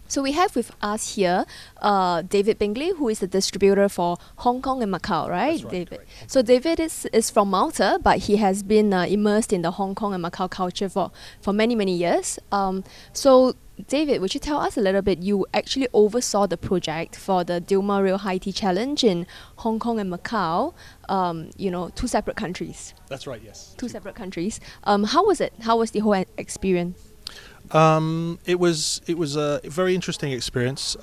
So we have with us here David Bingley, who is the distributor for Hong Kong and Macau, right, That's right, David? correct. So David is from Malta, but he has been immersed in the Hong Kong and Macau culture for many, many years. So David, would you tell us a little bit, you actually oversaw the project for the Dilmah Real High Tea Challenge in Hong Kong and Macau, two separate countries. That's right, yes. Two separate countries. How was it? How was the whole experience? It was a very interesting experience.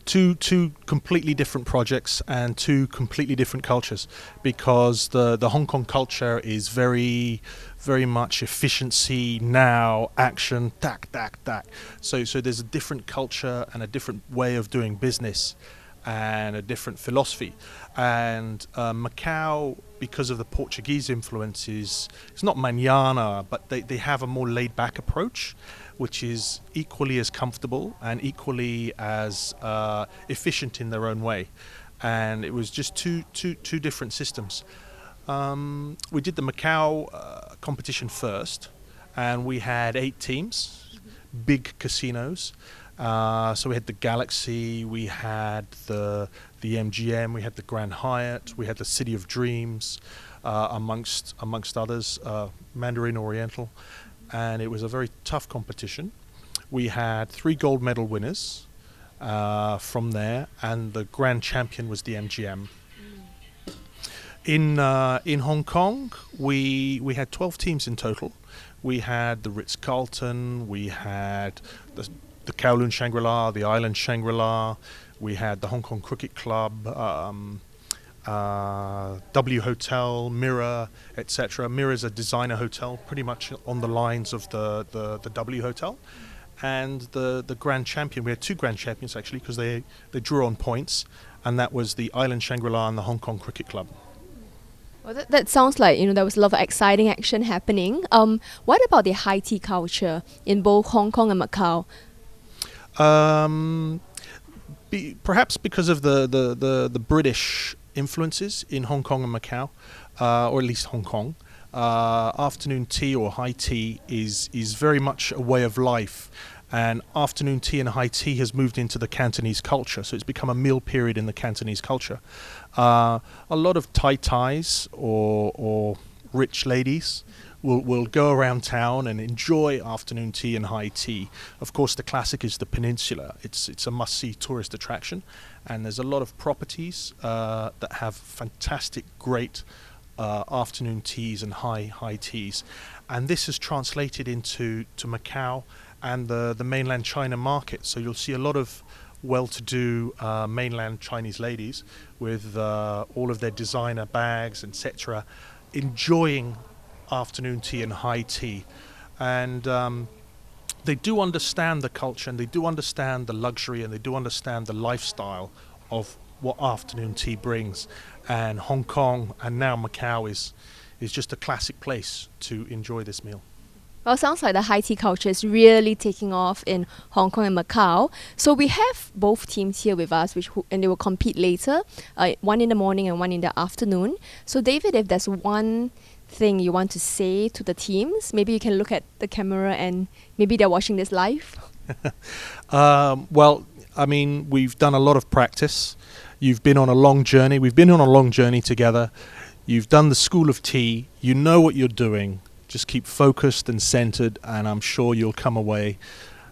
Two completely different projects and two completely different cultures, because the Hong Kong culture is very much efficiency, now, action, tack, tack, tack. So there's a different culture and a different way of doing business and a different philosophy. And Macau, because of the Portuguese influences, it's not manana, but they have a more laid-back approach, which is equally as comfortable and equally as efficient in their own way. And it was just two different systems. We did the Macau competition first, and we had 8 teams, big casinos. So we had the Galaxy, we had the MGM, we had the Grand Hyatt, we had the City of Dreams, amongst others, Mandarin Oriental, and it was a very tough competition. We had 3 gold medal winners from there, and the grand champion was the MGM. In Hong Kong, we had 12 teams in total. We had the Ritz-Carlton, we had the Kowloon Shangri-La, the Island Shangri-La, we had the Hong Kong Cricket Club, W Hotel, Mirror, etc. Mirror is a designer hotel, pretty much on the lines of the W Hotel. And the grand champion, we had 2 grand champions actually, because they drew on points, and that was the Island Shangri-La and the Hong Kong Cricket Club. Well, that sounds like, there was a lot of exciting action happening. What about the high tea culture in both Hong Kong and Macau? Perhaps because of the British influences in Hong Kong and Macau, or at least Hong Kong, afternoon tea or high tea is very much a way of life. And afternoon tea and high tea has moved into the Cantonese culture, so it's become a meal period in the Cantonese culture. A lot of tai-tais or rich ladies will go around town and enjoy afternoon tea and high tea. Of course, the classic is the Peninsula. It's a must-see tourist attraction, and there's a lot of properties that have fantastic, great afternoon teas and high teas, and this is translated into Macau and the mainland China market. So you'll see a lot of well-to-do mainland Chinese ladies with all of their designer bags, etc., enjoying afternoon tea and high tea. And they do understand the culture, and they do understand the luxury, and they do understand the lifestyle of what afternoon tea brings. And Hong Kong and now Macau is just a classic place to enjoy this meal. Well, sounds like the high tea culture is really taking off in Hong Kong and Macau. So we have both teams here with us, and they will compete later, one in the morning and one in the afternoon. So David, if there's one thing you want to say to the teams, maybe you can look at the camera and maybe they're watching this live. Well, I mean, we've done a lot of practice. You've been on a long journey. We've been on a long journey together. You've done the School of Tea. You know what you're doing. Just keep focused and centered, and I'm sure you'll come away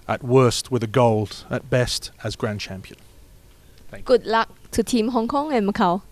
at worst with a gold, at best as grand champion. Thank you. Good luck to Team Hong Kong and Macau.